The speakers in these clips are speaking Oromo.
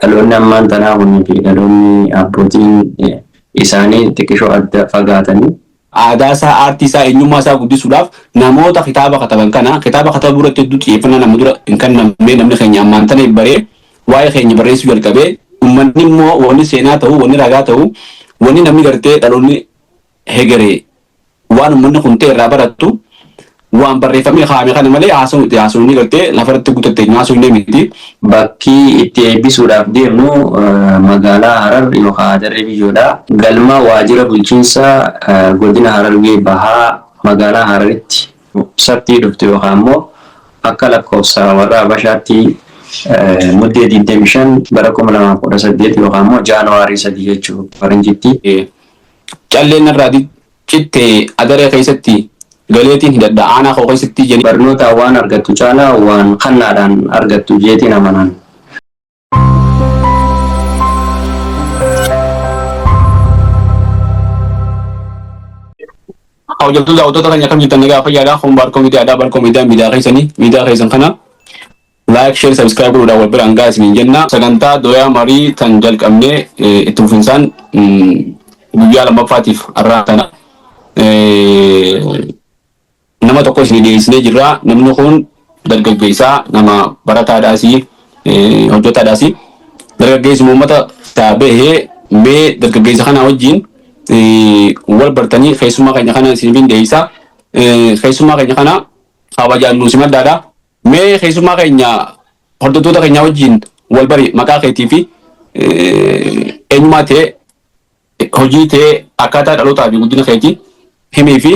dhaloonni ammaan tanaa kunii fi dhaloonni abbootiin isaanii xiqqishoo adda fagaatanii aadaa isaa, aartii isaa, eenyummaa isaa guddisuudhaaf namoota kitaaba kataban kana kitaaba katabuu irratti hedduu xiyyeeffannaa nama dura hin kennamne namni keenya ammaan tana baree waa'ee keenya barreessuu jalqabee uummanni immoo wanni seenaa ta'uu, wanni ragaa ta'uu, wanni namni gartee dhaloonni hegeree waan uummanni kun ta'e irraa barattu waan barreeffamee kaa'ame kana malee haasawni gartee lafarratti guuttatte haasawni miti. bakki itti eebbisuudhaaf deemnu magaalaa Harar yookaan Adarree Biyyoodhaa galma waajjira bulchiinsa godina Harargee Bahaa magaalaa Hararitti sabtii dhufte yookaan immoo akka lakkoofsa warra Habashaatti muddee 25 bara 2018 yookaan immoo Jaanuwaarii 3 jechuudha faranjiitti. Calleen irraa cittee Adaree keessatti galeetiin hidhadha aanaa koo keessatti jenni barnoota waan argattu caalaa waan kannaadhaan argattu jeetiin amanan. hojjetu daawwattoota keenya kam jirtan nagaa fayyaadhaa kun barkoo miidiyaadhaa barkoo miidiyaa keessanii miidiyaa keessan kana like share subscribe godhuudhaan wal bira hangaa isiniin jenna sagantaa doyaa marii tan jalqabnee itti fufinsaan guyyaa lammaffaatiif har'aa kana nama tokko isin dhiyeessinee jirra. Namni kun dargaggeessaa nama barataadhaasi hojjetaadhaasi dargaggeessi uummata taabee mee dargaggeessa kana wajjin wal bartanii keessummaa keenya kana isiniin dhiyeessa. Keessummaa keenya kana kabajaan nuusi maddaadha. Mee keessummaa keenya hordoftoota keenya wajjin wal bari maqaa keetii fi eenyummaa ta'e hojii ta'e akkaataa dhalootaa fi guddina keetii himii fi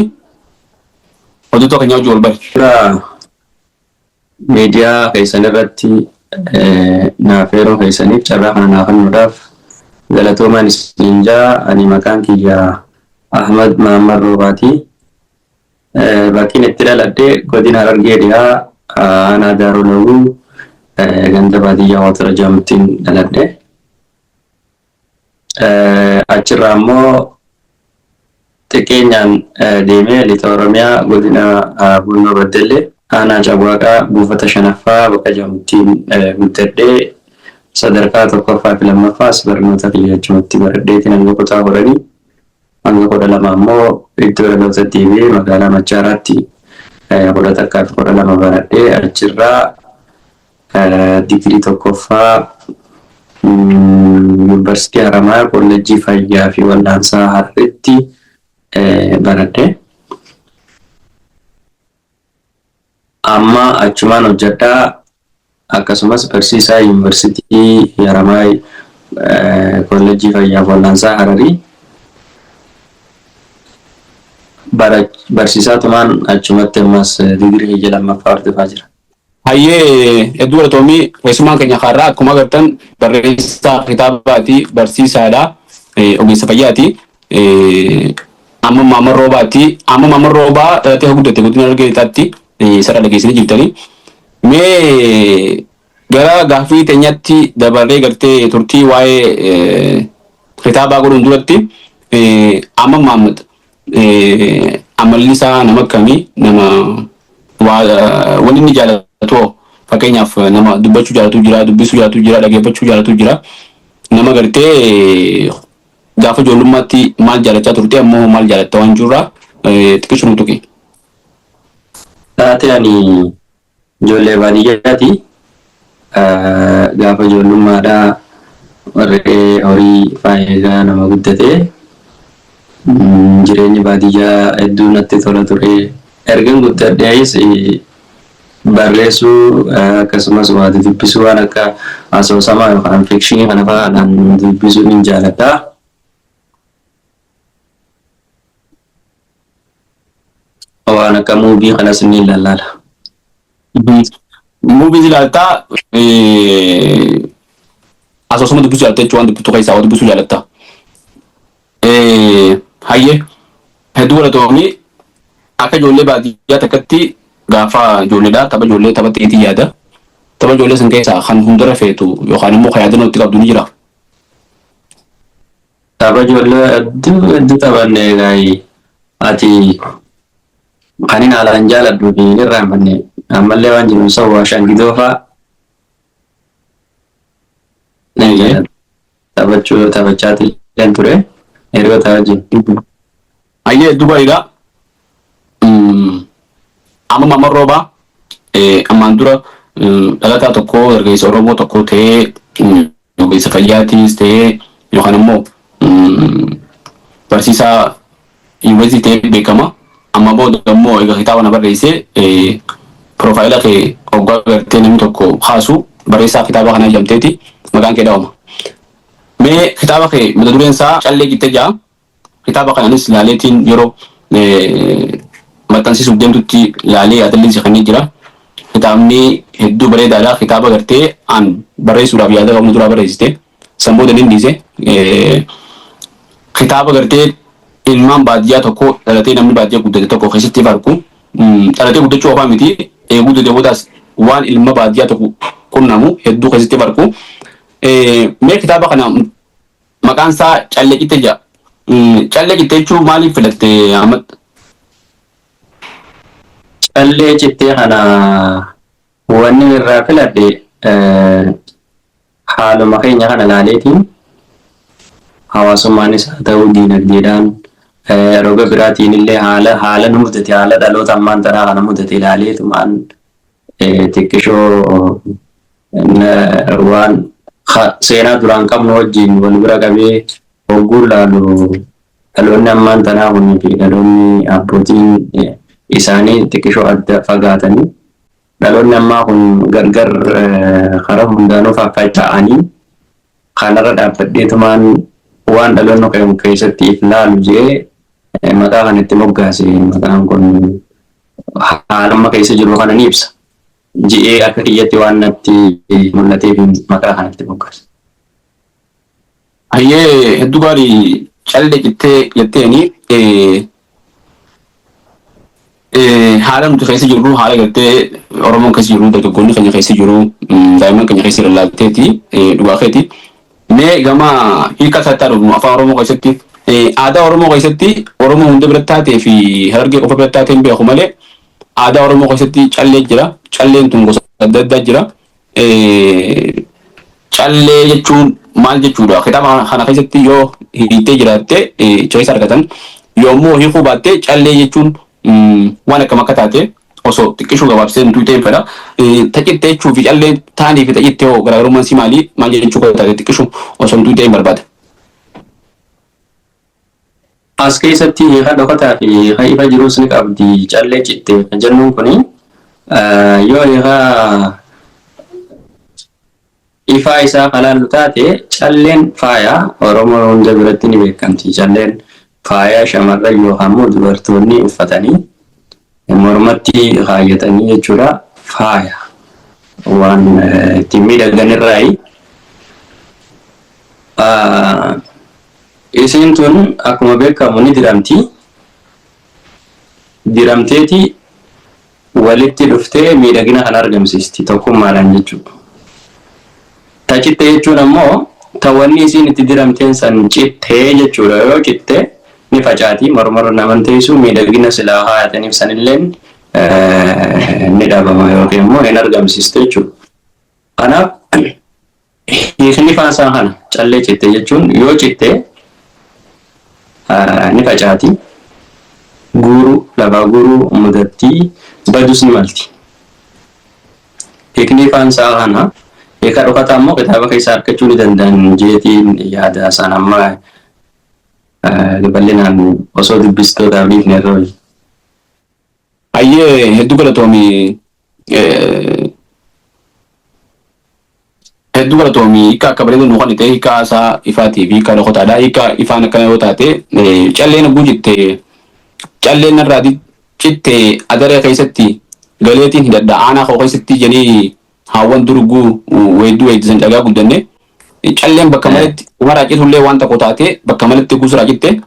hojjettoota keenya wajjin wal bari. Miidiyaa keessan irratti naaf yeroo keessaniif carraa kana naaf kennuudhaaf galatoomaan isiniin jaa. Ani maqaan kiyya Ahmad Mahammad Roobaati. Bakkiin itti dhaladhe godina Harargee dhiyaa aanaa Daaroo Lawuu ganda baadiyyaa Waatara jedhamuttiin dhaladhe. Achirraa immoo xiqqeenyaan deemee lixa Oromiyaa godina Buunoo Beddellee aanaa Cabwaaqaa buufata 5ffaa bakka jedhamuttiin guddadhee sadarkaa 1ffaa fi 2ffaas barnoota kiyya achumatti baradheetiin hanga kutaa 10 hanga 12 immoo iddoo dhaloota deebi'ee magaalaa Machaaraatti 11 fi 12 baradhee achirraa digirii 1ffaa Yuunivarsiitii Haramaayaa Kolleejjii Fayyaa fi Wal'aansaa Hararitti baradhee amma achumaan hojjedhaa akkasumas barsiisaa Yuunivarsiitii Haramaayaa Kolleejjii Fayyaa fi Wal'aansaa Hararii barsiisaa tumaan achumatti ammas digirii hiyya lammaffaa hordofaa jira. Hayyee hedduu galatoomii keessummaan keenya kaarraa akkuma agartan barreessaa kitaabaati barsiisaadha ogeessa fayyaati. Amma Mahammad Roobaati. Amma Mahammad Roobaa dhalatee guddate godina Harargee lixaatti sarara dhageessanii jirtanii. Mee gara gaaffii teenyatti dabarree gartee turtii waa'ee kitaabaa godhuun duratti amma Mahammad amalli isaa nama akkamii nama wanni inni jaalatu fakkeenyaaf nama dubbachuu jaalatu jira, dubbisuu jaalatu jira, dhaggeeffachuu jaalatu jira. Nama gartee gaafa ijoollummaatti maal jaalachaa turte ammoo maal jaalatta waan jirraa xiqqishu nu tuqi. Taatee ani ijoollee baadiyyaati. Gaafa ijoollummaadhaa warree horii faayidaa nama guddatee jireenyi baadiyyaa hedduu natti tola ture. Ergan guddadhees barreessuu akkasumas waati dubbisuu waan akka asoosamaa yookaan fikshinii kana fa'aadhaan dubbisuu ni jaaladha. Waan akka muubii kanas ni ilaalla. Muubii ilaaltaa asoosama dubbisuu jaalatta jechuun waan dubbiftu keessaa dubbisuu jaalatta. Hayyee hedduu galatoomii akka ijoollee baadiyyaa takkatti gaafa ijoolleedhaa tapha ijoollee tapha ta'eetii yaada. Tapha ijoollee san keessaa kan hundara feetu yookaan immoo kan yaadannoo itti qabdu ni jira. Tapha ijoollee hedduu taphanne gaa'ii ati kan hin haalaan jaaladhu fi irraa hin banne ammallee waan jiru sawwaa shangitoo fa'aa Ayyee. taphachaa ture hiriyoota wajjin. Ayyee duba egaa amma Maammoon Roobaa ammaan dura dhalataa tokko dargaggeessa Oromoo tokko ta'ee ogeessa fayyaatiis ta'ee yookaan immoo barsiisaa yuunivarsiitii ta'ee beekama. Amma booda immoo egaa kitaaba na barreessee piroofaayila kee hoggaa gartee namni tokko kaasu barreessaa kitaaba kanaa jedhamteeti maqaan kee dhaawama. Mee kitaaba kee mata dureen isaa callee gittee jaa kitaaba kanaanis laaleetiin yeroo maxxansiisuuf deemtutti laalee yaadallee kan jira. Kitaabni hedduu bareedaadha. Kitaaba gartee aan barreessuudhaaf yaada qabnu dura barreessite sammuu dandeenya dhiise. Kitaaba gartee ilmaan baadiyyaa tokko dhalatee namni baadiyyaa guddate tokko keessatti farku dhalatee guddachuu qofaa miti eeguu deddeebootaas waan ilma baadiyyaa tokko qunnamu hedduu keessatti farku. Mee kitaaba kana maqaan isaa callee cittee jedha. Callee cittee jechuun maaliif filatte Ahmad? Callee cittee kana wanni irraa filadhe haaluma keenya kana laaleetiin hawaasummaanis haa ta'uu diinagdeedhaan roga biraatiin illee haala nu mudate haala dhaloota ammaan tanaa kana mudate ilaaleetumaan xiqqishoo waan seenaa duraan qabnu wajjin wal bira qabee hogguu laalu dhaloonni ammaan tanaa kun fi dhaloonni abbootiin isaanii xiqqishoo adda fagaatanii dhaloonni ammaa kun gargar karaa hundaanuu faffaca'anii kanarra dhaabbadheetumaan waan dhaloonni qabu keessatti if laalu jee maqaa kanatti moggaase. Maqaan kun haala amma keessa jiru kana ni ibsa ji'ee akka kiyyatti waan natti mul'ateef maqaa kanatti moggaase. Ayyee hedduu gaarii callee cittee jetteeni haala nuti keessa jirru haala gartee Oromoon keessa jiru dargaggoonni keenya keessa jiru daa'imman keenya keessa lallaalteeti dhugaa keeti. Mee gama hiika isaatti argamu afaan Oromoo keessatti aadaa Oromoo keessatti Oromoo hunda biratti taatee fi Harargee qofa biratti taatee hin beeku malee aadaa Oromoo keessatti callee jira. Calleen tun gosa adda addaa jira. Callee jechuun maal jechuudha? Kitaaba kana keessatti yoo hiiktee jiraatte ce'isa argatan yommuu hiikuu baatte callee jechuun waan akkam akka taate osoo xiqqishuu gabaabsee nuti ta'een fedha. Tacittee jechuu fi callee taanii fi tacittee hoo garaagarummaan si maali? Maal jechuu akka taate xiqqishuu osoo nuti ta'een barbaada. As keessatti hiika dhokataa fi hiika ifa jiruus ni qabdi. Callee cittee kan jennuun kuni yoo hiika ifaa isaa kalaallu taate calleen faaya Oromoo hunda biratti ni beekamti. Calleen faaya shamarran yookaan immoo dubartoonni uffatanii mormatti kaayyatanii jechuudha. Faaya waan ittiin miidhaganirraayi. Isiin tun akkuma beekamu ni diramti. Diramteeti walitti dhuftee miidhagina kan argamsiisti tokkummaadhaan jechuudha. Tacittee jechuun ammoo tawwanni isiin itti diramteen san cittee jechuudha. Yoo cittee ni facaati mormara naman teessu miidhagina silaa haayataniif sanilleen ni dhabama yookiin immoo hin argamsiistu jechuudha. Kanaaf hiikni faasaa kana callee cittee jechuun yoo cittee ni facaati. Guuru lafaa guuru mudattii badus ni malti. Hiikni faasaa kana hiika dhokataa immoo kitaaba keessaa argachuu ni danda'an jeetiin yaada isaan amma bal'inaan osoo dubbistootaa biifne irra hojii. Ayyee hedduu galatoomii hiika akka bareedu nu kan ta'e hiika isaa ifaatii fi hiika dhokotaadha. Hiika ifaan akkana yoo taate calleen oguu jitte calleen irraa citte adaree keessatti galeetiin hidhadha aanaa koo keessatti jenii haawwan durguu weedduu weeddisan dhagaa guddanne calleen bakka malatti umaraa citullee waan tokko taate bakka malatti gusuraa citte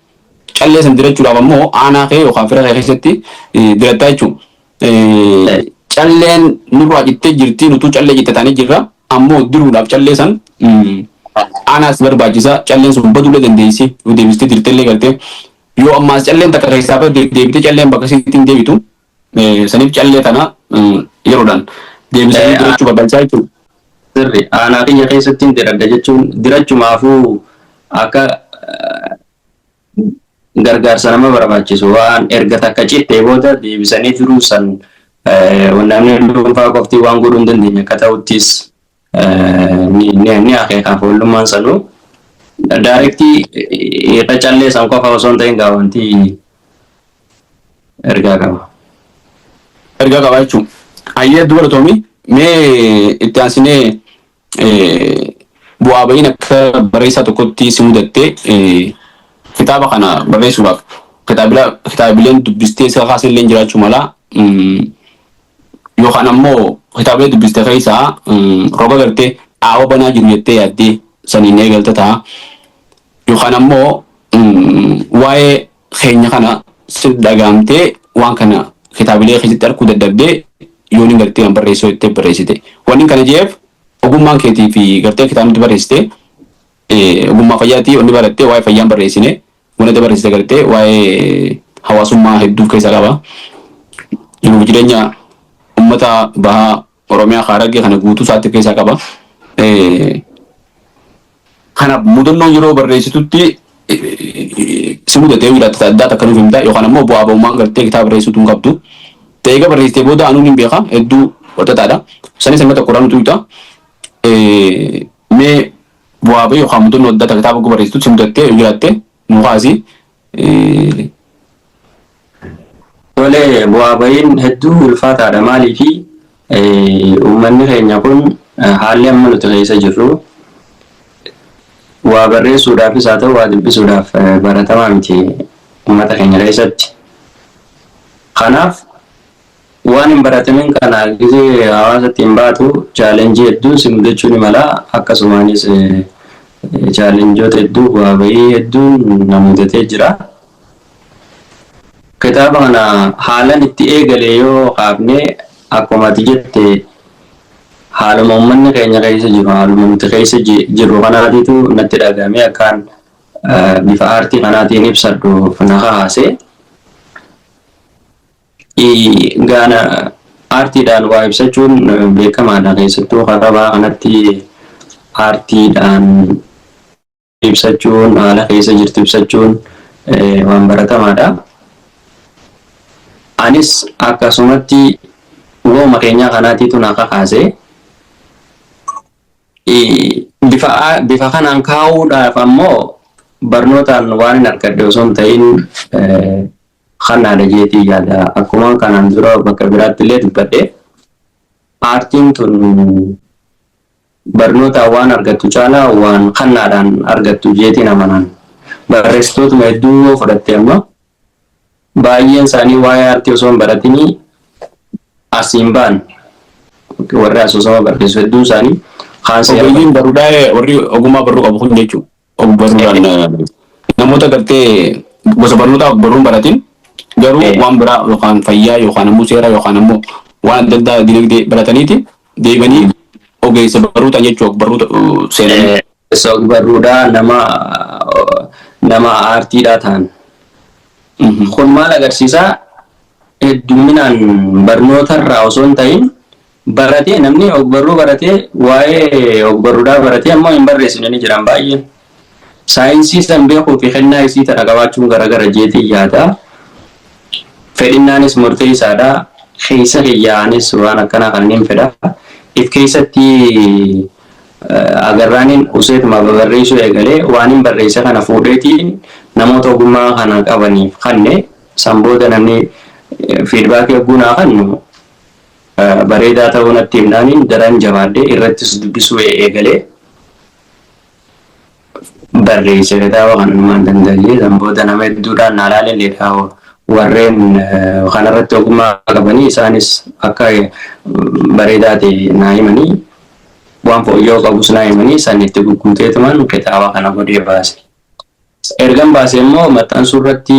callee san dirachuudhaaf ammoo aanaa kee yookaan fira kee keessatti dirattaa jechuun calleen nurraa cittee jirti nutuu callee cittatanii jirra ammoo diruudhaaf callee san aanaas barbaachisa calleen sun badullee dandeessi yoo deebistee dirtellee galtee yoo ammaas calleen takka keessaa deebitee calleen bakka sitti deebitu saniif callee kana yeroodhaan deebisanii dirachuu barbaachisaa jechuudha. sirri aanaa kiyya keessatti diradda jechuun dirachumaafuu akka gargaarsa nama barbaachisu waan erga takka cittee booda deebisanii firuu san namni dhuunfaa qoftii waan godhuu hin dandeenye akka ta'uttis ni akeekaaf oolummaan sanuu daarektii irra callee san qofa osoo hin ta'in wanti ergaa qaba. Ergaa qaba jechuun ayyee dubara toomi mee itti aansinee bu'aa ba'iin akka barreessaa tokkotti si mudattee kitaaba kana barreessuudhaaf kitaabileen dubbistee isa kaasillee jiraachuu mala yookaan ammoo kitaabilee dubbistee keessaa roga gartee dhaawwa banaa jiru jettee yaaddee saniin eegalta ta'a yookaan ammoo waa'ee keenya kana si dhagaamtee waan kana kitaabilee keessatti arguu dadhabdee yoon hin gartee kan barreessuu jettee barreessite wanni kana jeef ogummaan keetii fi gartee kitaabni barreessite ogummaa fayyaatii wanni barattee waa'ee fayyaan barreessine wanni barreessite gartee waa'ee hawaasummaa hedduu keessa qaba. Jiruuf jireenya uummata bahaa Oromiyaa Harargee kana guutuu isaatti keessaa qaba. Kanaaf mudannoon yeroo barreessitutti si mudatee wilaata addaa takka nuuf himta yookaan ammoo bu'aa ba'ummaan gartee kitaaba barreessituu hin qabdu. Ta'ee barreessitee booda anuun hin beeka hedduu walxaxaadha. Sanis amma tokko nuti himta. Mee bu'aa ba'ii yookaan mudannoo addaa kitaaba barreessituu si mudattee jiraatte nu kaasi. Tolee bu'aa ba'iin hedduu ulfaataadha maaliifi uummanni keenya kun haalli amma nuti keessa jirru waa barreessuudhaafis haa ta'u waa dubbisuudhaaf baratamaa miti uummata keenya keessatti. Kanaaf waan hin baratamin kana gisee hawaasatti hin baatu chaalenjii hedduu si mudachuu ni mala akkasumaanis chaalenjoota hedduu bu'aa ba'ii hedduun na mudatee jira. Kitaaba kana haalan itti eegale yoo qaabne akkuma ati jette haaluma uummanni keenya keessa jiru haaluma nuti keessa jirru kanaatiitu natti dhagahame akkaan bifa aartii kanaatiin ibsadhuuf na kaase. Gaana aartiidhaan waa ibsachuun beekamaadha keessattuu katabaa kanatti aartiidhaan ibsachuun haala keessa jirtu ibsachuun waan baratamaadha. Anis akkasumatti uumama keenya kanaatiitu na kakaase. Bifa kanaan kaa'uudhaaf ammoo barnootaan waan hin argadde osoo hin ta'in kanaadha jeetii yaada. Akkuma kanaan dura bakka biraatti illee dubbadhe aartiin tun barnootaan waan argattu caalaa waan kanaadhaan argattu jeetiin amanan. Barreessitootuma hedduu fudhatte amma baay'een isaanii waa'ee aartii osoo hin baratini asiin ba'an warri asoosama barreessu hedduu isaanii ogeeyyiin baruudhaa warri ogummaa barruu qabu kun jechuudha. Namoota gartee gosa barnootaa baruun baratin garuu waan biraa yookaan fayyaa yookaan ammoo seeraa yookaan ammoo waan adda addaa dinagdee barataniiti deebanii ogeessa baruutaan jechuudha baruuta seenanii. Barruudhaa nama aartiidhaa ta'an. Kun maal agarsiisaa hedduminaan barnootarraa osoo hin ta'in baratee namni ogbarruu baratee waa'ee ogbarruudhaa baratee ammoo hin barreessine ni jiran baay'een. Saayinsii san beekuu fi kennaa isii tana qabaachuun garagara jeetii yaada. Fedhinnaanis murtee isaadha. Keessa kiyyaanis waan akkanaa kanneen fedha. If keessatti agarraaniin useetuma barreessuu eegalee waan hin barreesse kana fuudheetiin namoota ogummaa kana qabaniif kanne san booda namni fiidbaakii ogummaa kannu bareedaa ta'uu natti himnaaniin daran jabaadhee irrattis dubbisuu eegalee barreesse kitaaba kanumaan danda'ee san booda nama hedduudhaan na ilaalelleedha warreen kanarratti ogummaa qabanii isaanis akka bareedaa ta'e naa himanii waan fooyya'uu qabus naa himanii san itti gurguuteetumaan kitaaba kana godhee baase. Ergan baase immoo maxxansuu irratti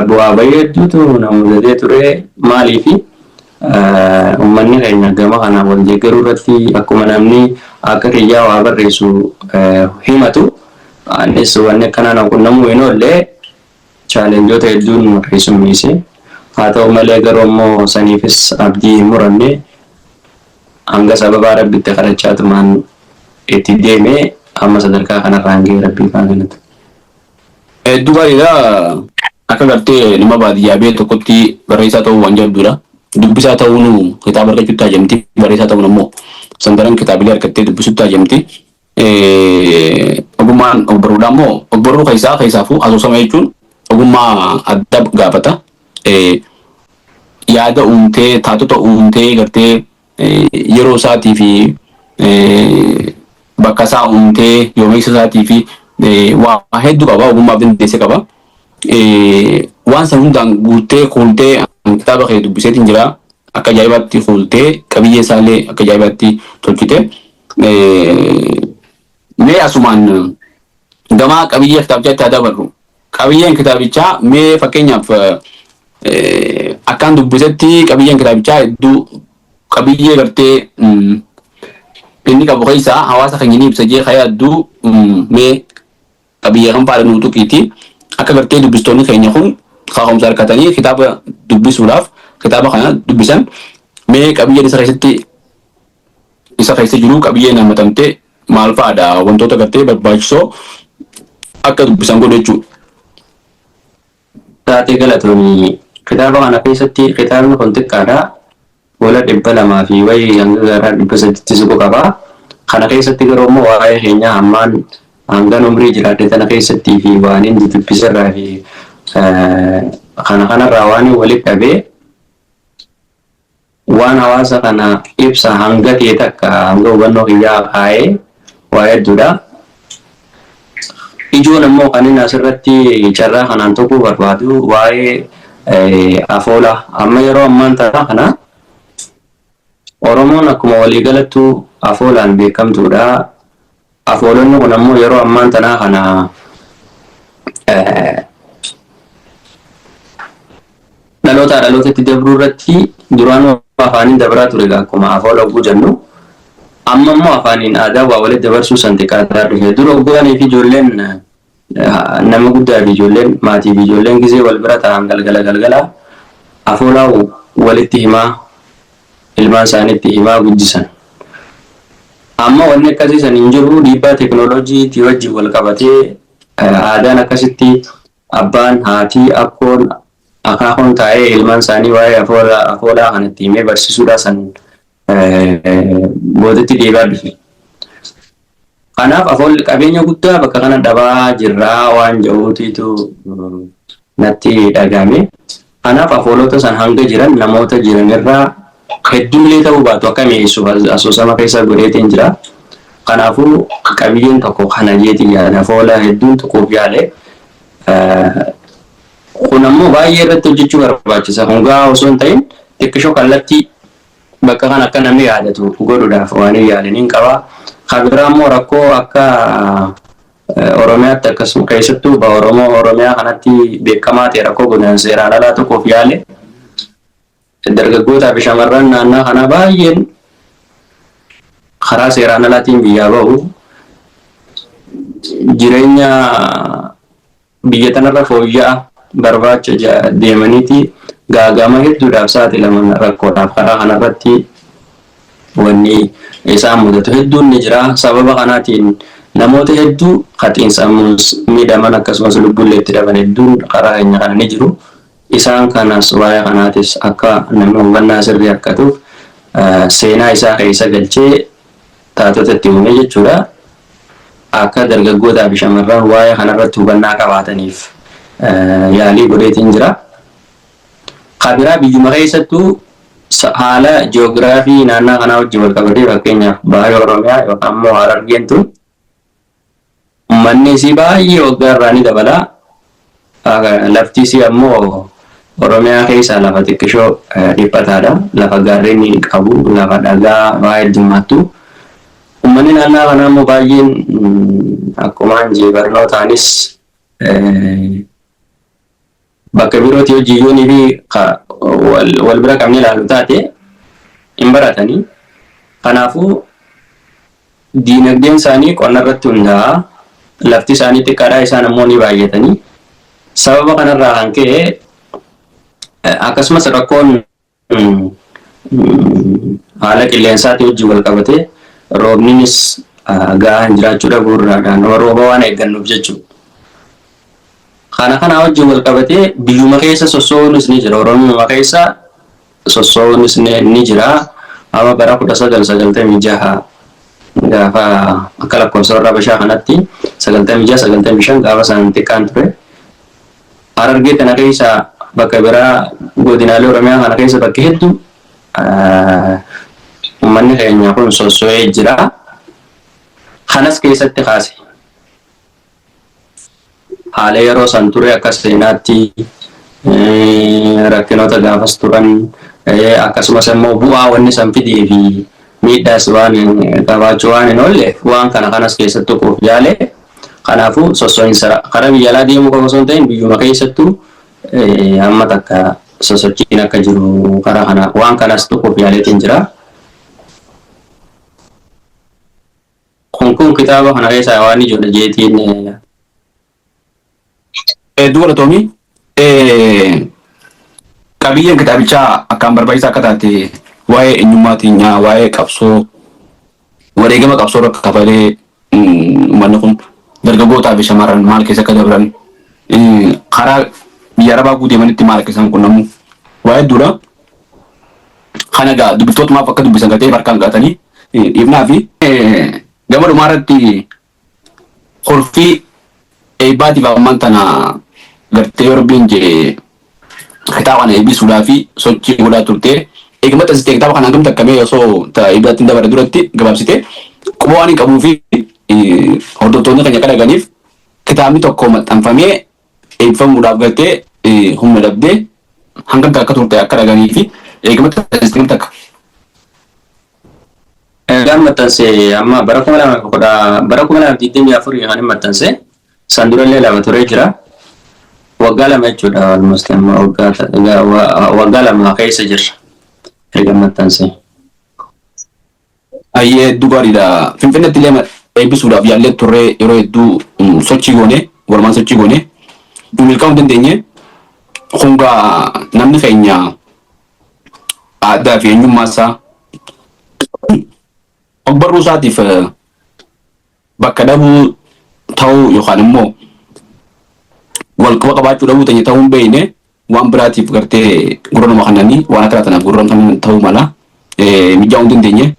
bu'aa bahii hedduutu na mudatee ture maaliifi uummanni keenya gama kana wal deeggaruu irratti akkuma namni akka kiyyaa waa barreessu himatu anis wanni akkanaa qunnamuu hin oolle chaalenjoota hedduun keessummeesse. Haa ta'u malee garuu immoo saniifis abdii hin muranne hanga sababa rabbitti kadhachaatumaan itti deemee amma sadarkaa kanarraan ga'e rabbii kanatti. Dubaridha akka gartee nama baadiyyaa biyya tokkotti barreessaa ta'uu waan jabduudha. Dubbisaa ta'uun kitaaba argachuutti taajamti. Barreessaa ta'uun ammoo sandaran kitaabilee argattee dubbisuutti taajamti. Ogummaan ogbarruudha ammoo ogbarruu keessaafuu asoosama jechuun ogummaa adda gaafata. Yaada uumtee taatota uumtee gartee yeroo isaatii fi bakka isaa uumtee yoomeessa isaatii fi waa hedduu qaba ogummaaf dandeesse qaba. Waan san hundaan guuttee kuultee kitaaba kee dubbiseetiin jira akka ajaa'ibaatti kuultee qabiyyee isaallee akka ajaa'ibaatti tolchite. Mee asumaan gamaa qabiyyee kitaabichaatti haa dabarru. Qabiyyeen kitaabichaa mee fakkeenyaaf akkaan dubbisetti qabiyyeen kitaabichaa hedduu qabiyyee gartee inni qabu keessaa hawaasa keenya ni ibsa jee yaaddu mee qabiyyee kan faala nuu tuqiiti akka gartee dubbistoonni keenya kun kaka'umsa harkatanii kitaaba dubbisuudhaaf kitaaba kana dubbisan mee qabiyyeen isa keessa jiru qabiyyeen hammatamte maal fa'aadha wantoota gartee barbaachisoo akka dubbisan godhu jechuudha. Taatee galatoomii kitaaba kana keessatti kitaabni kun xiqqaadha. Wala 200 fi wayii hanga gara 800 siqu qaba. Kana keessatti garuu immoo waa'ee keenyaa hammaan hanga umrii jiraate tana keessatti fi waan inni dubbisarraa fi kanarraa waan walitti qabee waan hawaasa kana ibsa hanga ta'e takka hanga hubannoo kiyyaa kaa'ee waa hedduudha. Ijoon immoo kan inni asirratti carraa kanaan tokko barbaadu waa'ee afoola. Amma yeroo ammaan tana kana Oromoon akkuma waliigalattu afoolaan beekamtuudha. Afoolonni kun ammoo yeroo ammaan tanaa kana dhalootatti dabruu irratti duraan afaaniin dabraa ture akkuma afoola oguu jennu. Amma immoo afaaniin aadaa waa walitti dabarsuu santiqaataa dhufe. Dura oggoonii fi ijoolleen nama guddaa fi ijoolleen maatii fi ijoolleen gisee wal bira ta'an galgala afoolaa walitti himaa ilmaan isaaniitti himaa guddisan. Amma wanni akkasiisan hin jiru dhiibbaa teekinooloojiitii wajjin wal qabatee aadaan akkasitti abbaan haatii akkoon akaakoon taa'ee ilmaan isaanii waa'ee afoolaa kanatti himee barsiisuudhaa san boodatti deebaa dhufe. Kanaaf afoolli qabeenya guddaa bakka kana dhabaa jirraa waan jedhuutiitu natti dhagahame. Kanaaf afoolota san hanga jiran namoota jiranirraa hedduullee ta'uu baatu akka mi'eessuuf asoosama keessa godheetiin jira. Kanaafuu qabiyyeen tokko kana jeetiin yaada afoola hedduun tokkoof yaale. Kun ammoo baay'ee irratti hojjechuu barbaachisa. Hungaa osoo hin ta'in xiqqishoo kallattii bakka kan akka namni yaadatu godhuudhaaf waan yaadaniin qaba. Kabiraa immoo rakkoo akka Oromiyaatti akkasuma keessattuu Oromiyaa kanatti beekamaa ta'e rakkoo godhan seeraan alaa tokkoof yaale. Dargaggootaa fi shamarran naannaa kana baay'een karaa seeraan alaatiin biyyaa bahu jireenya biyya tanarra fooyya'aa barbaacha deemaniiti gaagama hedduudhaaf saaxilaman rakkoodhaaf karaa kanarratti wanni isaan mudatu hedduun ni jira. Sababa kanaatiin namoota hedduu haxiinsammuus miidhaman akkasumas lubbuullee itti dhaban hedduun karaa keenya kana ni jiru. Isaan kanas waa'ee kanaatis akka namni hubannaa sirrii akkatuuf seenaa isaa keessa galchee taatota itti uume jechuudha. Akka dargaggootaa fi shamarran waa'ee kanarratti hubannaa qabaataniif yaalii godheetiin jira. Kabiraa biyyuma keessattuu haala ji'oogiraafii naannaa kanaa wajjin wal qabatee fakkeenyaaf baay'ee Oromiyaa yookaan immoo Harargeen tun uummanni isii baay'ee waggaa irraa ni dabala. Lafti isii ammoo Oromiyaa keessaa lafa xiqqishoo dhiphataadha. Lafa gaarreen qabu, lafa dhagaa baay'ee heddummaattu. Uummanni naannaa kanaa immoo baay'een akkuma injii barnootaanis bakka birootii hojiyyoonii fi wal bira qabnee ilaalu taate hin baratanii. Kanaafuu diinagdeen isaanii qonna irratti hundaa'a. Lafti isaanii xiqqaadhaa isaan ammoo ni baay'atanii. Sababa kanarraa kan ka'e akkasumas rakkoon haala qilleensaatii wajjin wal qabatee roobninis gahaan jiraachuu dhabuu irraadhaan rooba waan eeggannuuf jechuudha. Kana wajjin wal qabatee biyyuma keessa sossoo'uunis ni jira. Oromiyaa keessa sossoo'uunis ni jira. Amma bara 1996 gaafa akka lakkoofsa warra Habashaa kanatti 96-95 gaafa isaan xiqqaan ture. Harargee kana keessa bakka biraa godinaalee Oromiyaa kana keessa bakka hedduu uummanni keenya kun sossoo'ee jira. Kanas keessatti kaase. Haala yeroo san ture akka seenaatti rakkinoota gaafas turan akkasumas immoo bu'aa wanni san fidee fi miidhaas waan qabaachuu waan hin oolle waan kanas keessatti tuquuf yaale. Kanaafuu sossoo'insa karaa biyya alaa deemuu qofa osoo hin ta'in biyyuma keessattuu amma takka sosochiin akka jiru karaa kana waan kanas tuquuf yaaleetiin jira. Kun kitaaba kana keessaa waan ijoollee jeetiin dura Tommy qabiyyeen kitaabichaa akkaan barbaachisaa akka taate waa'ee eenyummaatiin waa'ee qabsoo wareegama qabsoo irratti kafalee uummanni kun dargaggootaa fi shamarran maal keessa akka dabran karaa biyya arabaa guuteemanitti maal akka isaan qunnamu waa'ee dura kana gaa dubbiftoota maaf akka dubbisan gatee harkaan gaatanii dhiifnaa fi gama dhumaa irratti horfii eebbaatiif ammaan tana gartee Yorbiin jedhee kitaaba kana eebbisuudhaa fi sochii godhaa turte. Eegama taasistee kitaaba kana hangam takkamee osoo eebbaatti dabare duratti gabaabsite quba waan hin qabuu fi hordoftoonni keenya kadhaganiif kitaabni tokko maxxanfamee eebbifamuudhaaf gartee humna dhabdee hangam akka turte akka dhaganii fi eegama taasistee takka. Egaan maxxansee amma bara 2024 kan maxxansee san durallee lama turee jira. Waggaa lama jechuudha almost amma waggaa lama keessa jirra. Erga maxxansee. Ayyee hedduu gaariidha. Finfinneetti illee eebbisuudhaaf yaallee turree yeroo hedduu sochii goone walumaan sochii goone milkaa'uu hin dandeenye. Hungaa namni keenya aadaa fi eenyummaa isaa ogbarruu isaatiif bakka dhabuu ta'uu yookaan immoo wal quba qabaachuu dhabuu ta'uu hin beekne waan biraatiif gartee gurra nama kananii waan akka tanaaf gurra kan ta'uu mala mijaa'uu hin dandeenye.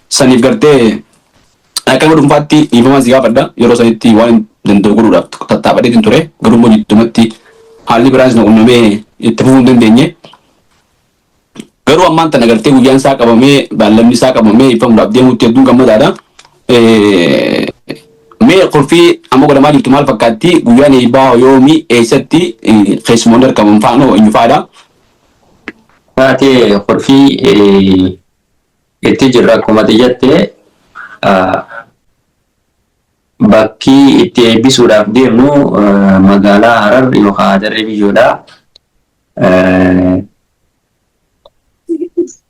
Saniif gartee akka dhuunfaatti dhiifamaa si gaafadha yeroo sanitti waan danda'u godhuudhaaf tattaafadheetiin ture garuu immoo jidduumatti haalli biraanis na qunnamee itti fufuu hin dandeenye. Garuu ammaan tana gartee guyyaan isaa qabamee baallamni isaa qabamee ifamuudhaaf deemuutti hedduun gammadaadha. Mee qorfii amma godhamaa jirtu maal fakkaatti guyyaan eebbaa yoomii eessatti keessumoonni argaman faanoo eenyu faadha? Taatee qorfii itti jirra akkuma xiyyattee bakki itti eebbisuudhaaf deemnu magaalaa Harar yookaan Hadaree biyyoodha.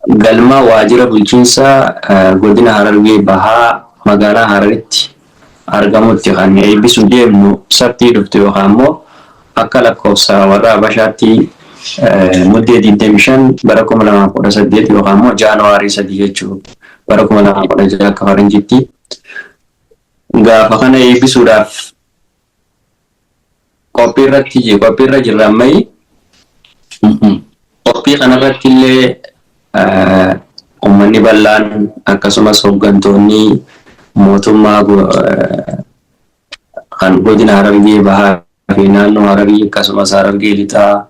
Galma waajjira bulchiinsa godina Harargee bahaa magaalaa Hararitti argamutti kan eebbisuu deemnu sabtii dhuftu yookaan immoo akka lakkoofsa warra Habashaatti muddee 25 bara 2018 yookaan immoo Jaanuwaarii 3 jechuudha bara 2016 akka faranjiitti. Gaafa kana eebbisuudhaaf qophiirra jirra ammayyi. Qophii kanarratti illee uummanni bal'aan akkasumas hooggantoonni mootummaa kan godina Harargee bahaa fi naannoo Hararii akkasumas Harargee lixaa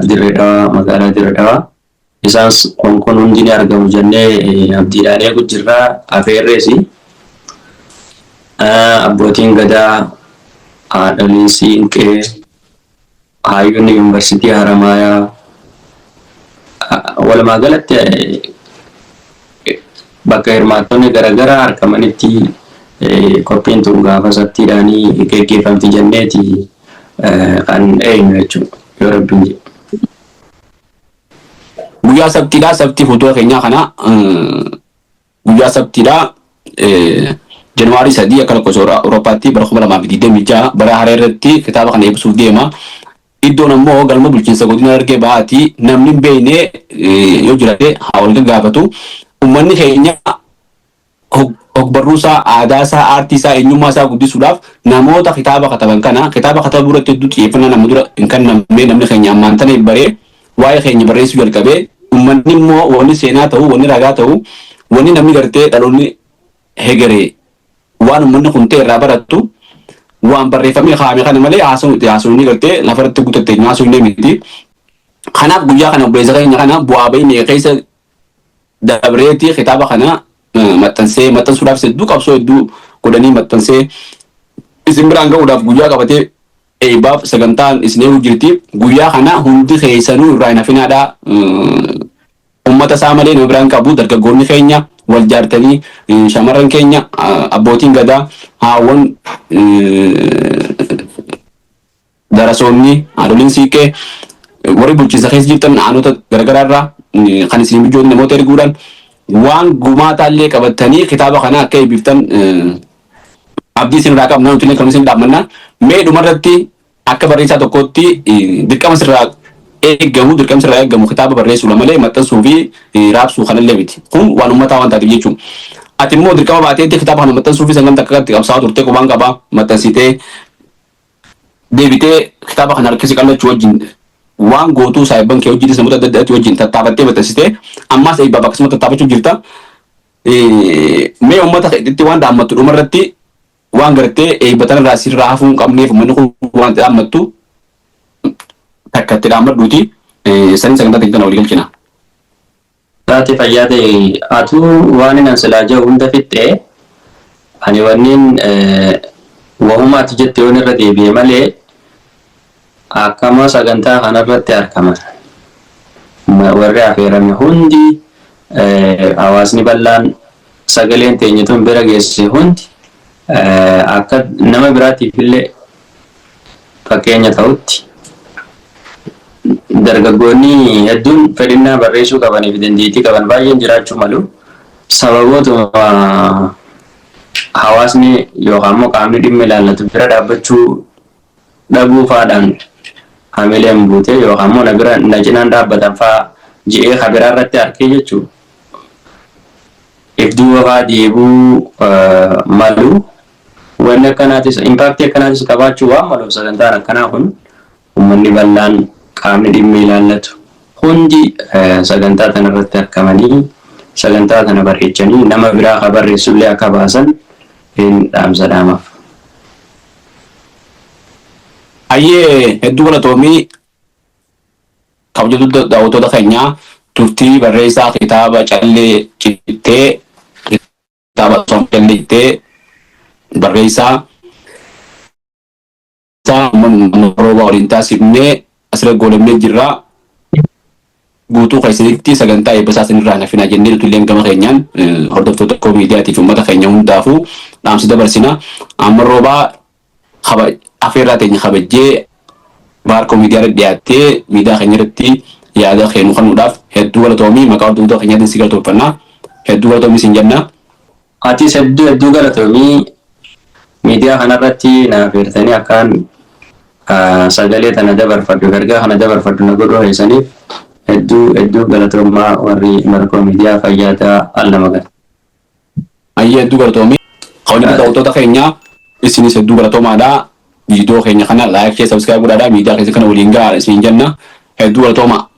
Dirree Dhawaa magaalaa Dirree Dhawaa isaanis kun hundi ni argamu jennee abdiidhaan eegu jirra. Afeerreesi abbootiin gadaa haadholiin siinqee hayyoonni yuunivarsiitii Haramaayaa walumaa galatti bakka hirmaattonni garaagaraa argamanitti qophiin tun gaafa sabtiidhaanii geggeeffamti jenneeti kan eenyu jechuudha yoo rabbiin jedhu. Guyyaa sabtiidhaa sabtii fuuldura keenyaa kana guyyaa sabtiidhaa Januwaarii 3 akka lakkoofsa Awurooppaatti bara 2026 bara Hareerratti kitaaba kana eebbisuuf deema. iddoon ammoo galma bulchiinsa godina Harargee Bahaati namni hin beekne yoo jiraate haa wal gaafatu. Uummanni keenya ogbarruusaa, aadaasaa, aartiisaa, eenyummaasaa guddisuudhaaf namoota kitaaba kataban kana kitaaba katabuu irratti hedduu xiyyeeffannaa nama dura hin kennamne namni keenya ammaan tana baree waa'ee keenya barreessuu jalqabee uummanni immoo wanni seenaa ta'uu, wanni ragaa ta'uu, wanni namni gartee dhaloonni hegeree waan uummanni kun ta'e irraa baratu waan barreeffamee kaa'ame kana malee haasawni gartee lafarratti guuttatte haasawni miti. Kanaaf guyyaa kana obboleessa keenya kana bu'aa bahii keessa dabreetii kitaaba kana maxxansuudhaaf hedduu qabsoo hedduu godhanii maxxansee isin biraan ga'uudhaaf guyyaa qabatee eebaaf sagantaan isin eeguu jirti. Guyyaa kana hundi keessanuu irraa hin hafinaadha. Uummata isaa malee nama biraan qabu dargaggoonni keenya wal jaartanii shamarran keenya abbootiin gadaa haawwan darasoonni haadholiin siiqqee warri bulchiinsa keessa jirtan aanota garagaraarraa kan isin bijoon namoota erguudhaan waan gumaataallee qabatanii kitaaba kana akka eebbiftan abdii isin irraa qabna nuti kan isin dhaabannaa mee dhumarratti akka barreessaa tokkootti dirqama sirraa eeggamu kitaaba barreessuudha malee maxxansuu fi raabsuu kanallee miti. Kun waan uummataa waan taateef jechuudha. Ati immoo dirqama baateetti kitaaba kana maxxansuu fi sagantaa akkatti qabsaa'aa turte qubaan qabaa maxxansitee deebitee kitaaba kana harkisi qallachuu wajjin waan gootuu saayibban kee hojii namoota adda addaatti wajjin tattaafattee maxxansitee ammaas eebbaaf akkasuma tattaafachuu jirta. Mee uummata itti waan dhaammattu dhumarratti waan gartee eebbatan irraa sirraa hafuu hin qabneef uummanni kun waan dhaammattu takka itti dhaammadhuuti sanii sagantaa teektan walii galchina. Taate fayyaa ta'e atuu waan hin ansilaa jiru hunda fixxee ani wanniin wahumaatti jette waan irra deebi'e malee akkama sagantaa kanarratti argama. Warri affeerame hundi hawaasni bal'aan sagaleen teenyituun bira geesse hundi akka nama biraatiif illee fakkeenya ta'utti dargaggoonni hedduun fedhinnaa barreessuu qabanii fi dandeettii qaban baay'een jiraachuu malu. Sababootuma hawaasni yookaan immoo qaamni dhimma ilaallatu bira dhaabbachuu dhabuu faadhaan hamileen buute yookaan immoo na cinaan dhaabbatan fa'aa ji'ee kabiraa irratti harkee jechuudha. If duuba fa'aa deebuu malu wanni akkanaatis impaaktii akkanaatis qabaachuu waan maluuf sagantaan akkanaa kun uummanni bal'aan qaamni dhimma ilaallatu hundi sagantaa kana irratti argamanii sagantaa kana bareechanii nama biraa ka barreessullee akka baasan hin dhaamsa dhaamaaf. Ayyee hedduu galatoomii kabajatu daawwattoota keenyaa turtii barreessaa kitaaba callee cittee kitaaba callee barreessaa rooba waliin taasifnee asirra goolabnee jirra. Guutuu keessatti sagantaa eebbisaa sinirraa nafinaa jennee tulleen gama keenyaan hordoftoota koo miidiyaatiif uummata keenya hundaafuu dhaamsi dabarsina. Amma roobaa afeerraa teenya kabajjee baarkoo miidiyaa irra dhiyaattee miidiyaa keenya irratti yaada kennuu kennuudhaaf hedduu galatoomii maqaa hordoftoota keenyaatiin si galatoomfanna. Hedduu galatoomii siin jenna. Atis hedduu galatoomii miidiyaa kanarratti na affeertanii akkaan sagalee tana dabarfadhu gargaa kana dabarfadhu na godhuu keessaniif hedduu galatoomaa warri markoo miidiyaa fayyaadaa allama gala. Ayyee hedduu galatoomii. Hawli daawwattoota keenyaa isinis hedduu galatoomaadha. Viidiyoo keenya kana laayik, sabskiraayib godhaadha. Miidiyaa keessa kana waliin gahaa isin jenna. Hedduu galatooma.